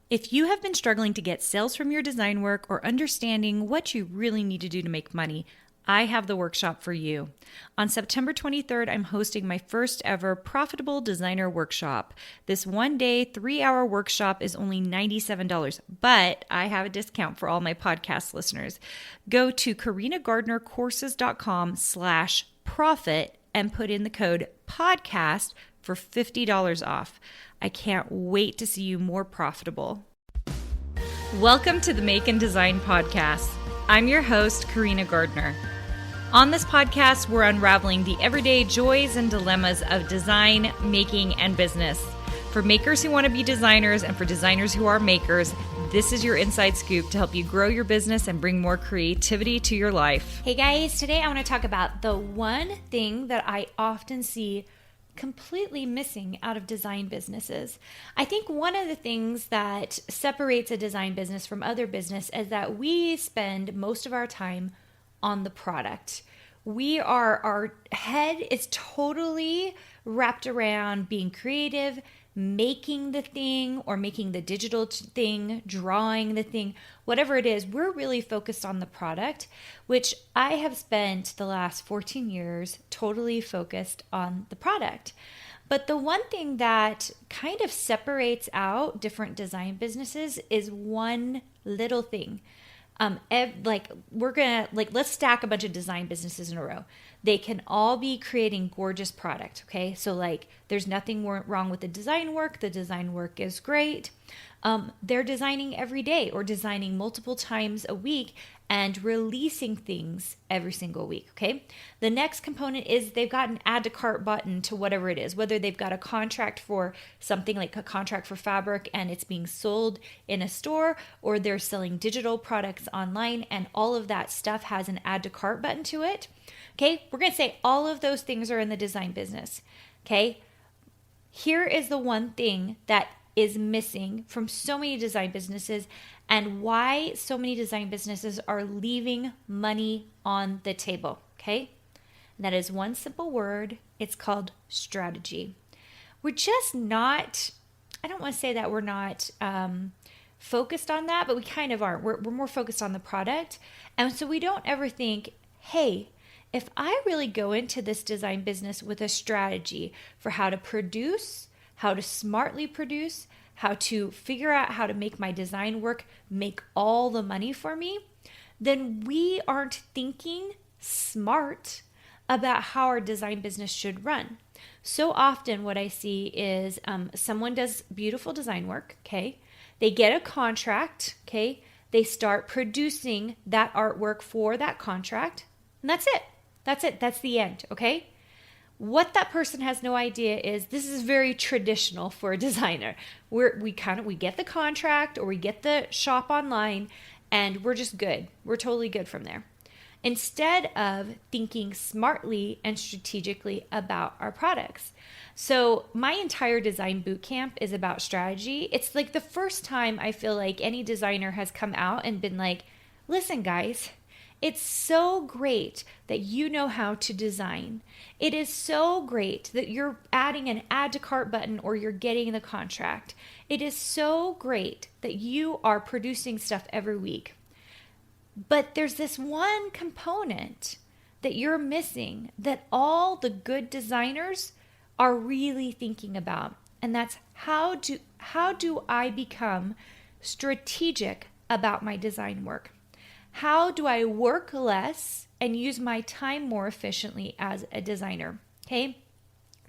If you have been struggling to get sales from your design work or understanding what you really need to do to make money, I have the workshop for you. On September 23rd, I'm hosting my first ever Profitable Designer Workshop. This 1-day, 3-hour workshop is only $97, but I have a discount for all my podcast listeners. Go to carinagardnercourses.com/profit and put in the code podcast for $50 off. I can't wait to see you more profitable. Welcome to the Make and Design Podcast. I'm your host, Carina Gardner. On this podcast, we're unraveling the everyday joys and dilemmas of design, making, and business. For makers who want to be designers and for designers who are makers, this is your inside scoop to help you grow your business and bring more creativity to your life. Hey guys, today I want to talk about the one thing that I often see completely missing out of design businesses. I think one of the things that separates a design business from other business is that we spend most of our time on the product. Our head is totally wrapped around being creative, making the thing or making the digital thing, drawing the thing, whatever it is. We're really focused on the product, which I have spent the last 14 years totally focused on the product. But the one thing that kind of separates out different design businesses is one little thing. Let's stack a bunch of design businesses in a row. They can all be creating gorgeous product. Okay. So there's nothing wrong with the design work. The design work is great. They're designing every day or designing multiple times a week and releasing things every single week. Okay. The next component is they've got an add to cart button to whatever it is, whether they've got a contract for something like a contract for fabric and it's being sold in a store, or they're selling digital products online and all of that stuff has an add to cart button to it. Okay. We're going to say all of those things are in the design business. Okay. Here is the one thing that is missing from so many design businesses and why so many design businesses are leaving money on the table, okay? And that is one simple word. It's called strategy. We're just not, I don't want to say that we're not focused on that, but we kind of are. We're more focused on the product. And so we don't ever think, hey, if I really go into this design business with a strategy for how to produce, how to smartly produce, how to figure out how to make my design work make all the money for me, then we aren't thinking smart about how our design business should run. So often what I see is someone does beautiful design work, okay? They get a contract, okay? They start producing that artwork for that contract, and that's it. That's it. That's the end, okay? What that person has no idea is this is very traditional for a designer. We get the contract or we get the shop online and we're just good. We're totally good from there. Instead of thinking smartly and strategically about our products. So my entire design boot camp is about strategy. It's like the first time I feel like any designer has come out and been like, listen guys, it's so great that you know how to design. It is so great that you're adding an add to cart button or you're getting the contract. It is so great that you are producing stuff every week. But there's this one component that you're missing that all the good designers are really thinking about. And that's how do I become strategic about my design work? How do I work less and use my time more efficiently as a designer? Okay.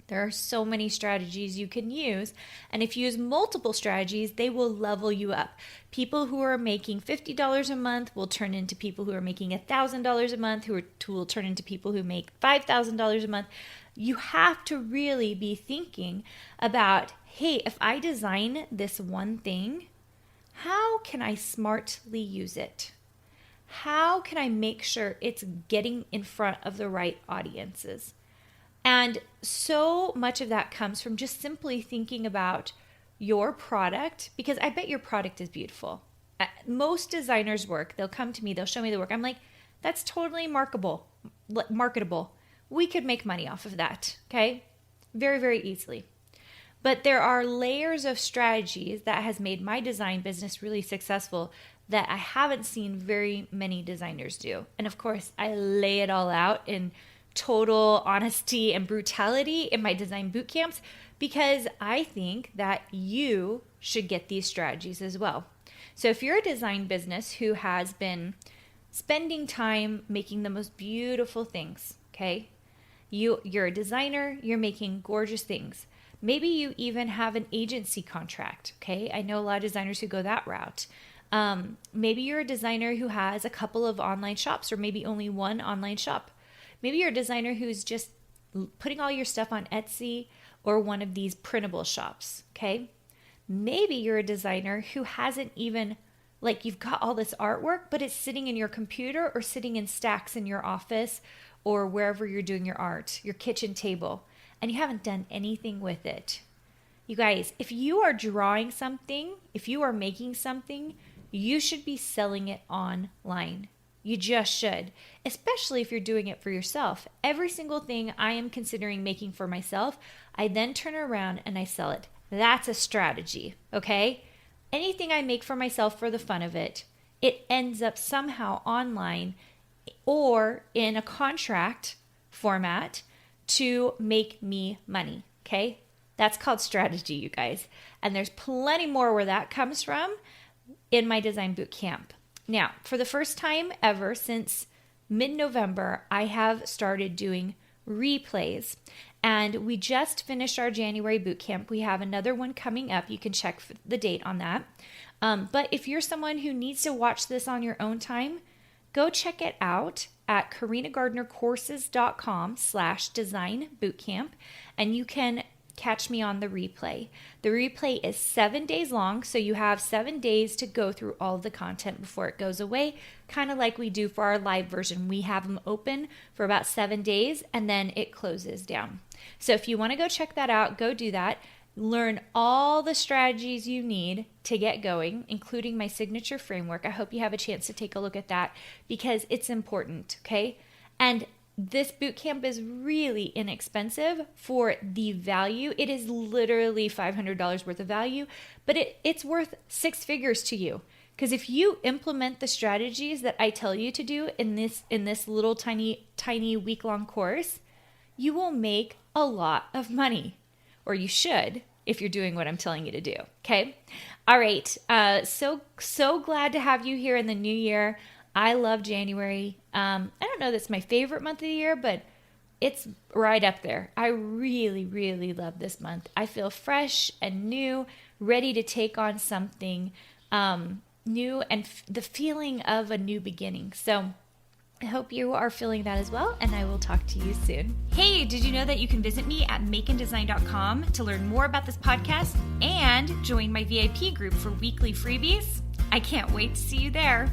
There are so many strategies you can use. And if you use multiple strategies, they will level you up. People who are making $50 a month will turn into people who are making $1,000 a month, who will turn into people who make $5,000 a month. You have to really be thinking about, hey, if I design this one thing, how can I smartly use it? How can I make sure it's getting in front of the right audiences? And so much of that comes from just simply thinking about your product, because I bet your product is beautiful. Most designers' work, they'll come to me, they'll show me the work. I'm like, that's totally marketable. We could make money off of that, okay? Very, very easily. But there are layers of strategies that has made my design business really successful that I haven't seen very many designers do. And of course, I lay it all out in total honesty and brutality in my design boot camps because I think that you should get these strategies as well. So if you're a design business who has been spending time making the most beautiful things, okay? You're a designer, you're making gorgeous things. Maybe you even have an agency contract, okay? I know a lot of designers who go that route. Maybe you're a designer who has a couple of online shops or maybe only one online shop. Maybe you're a designer who's just putting all your stuff on Etsy or one of these printable shops, okay? Maybe you're a designer who hasn't even, like you've got all this artwork, but it's sitting in your computer or sitting in stacks in your office or wherever you're doing your art, your kitchen table, and you haven't done anything with it. You guys, if you are drawing something, if you are making something, you should be selling it online. You just should, especially if you're doing it for yourself. Every single thing I am considering making for myself, I then turn around and I sell it. That's a strategy, okay? Anything I make for myself for the fun of it, it ends up somehow online or in a contract format to make me money, okay? That's called strategy, you guys. And there's plenty more where that comes from in my design boot camp. Now, for the first time ever since mid-November, I have started doing replays. And we just finished our January boot camp. We have another one coming up. You can check the date on that. But if you're someone who needs to watch this on your own time, go check it out at carinagardnercourses.com/design bootcamp, and you can catch me on the replay. The replay is 7 days long, so you have 7 days to go through all of the content before it goes away, kind of like we do for our live version. We have them open for about 7 days, and then it closes down. So if you want to go check that out, go do that. Learn all the strategies you need to get going, including my signature framework. I hope you have a chance to take a look at that because it's important, okay? And this bootcamp is really inexpensive for the value. It is literally $500 worth of value, but it's worth six figures to you. Because if you implement the strategies that I tell you to do in this little tiny week-long course, you will make a lot of money, or you should if you're doing what I'm telling you to do. Okay. All right. So glad to have you here in the new year. I love January. I don't know that's my favorite month of the year, but it's right up there. I really, really love this month. I feel fresh and new, ready to take on something new and the feeling of a new beginning. So I hope you are feeling that as well, and I will talk to you soon. Hey, did you know that you can visit me at makeanddesign.com to learn more about this podcast and join my VIP group for weekly freebies? I can't wait to see you there.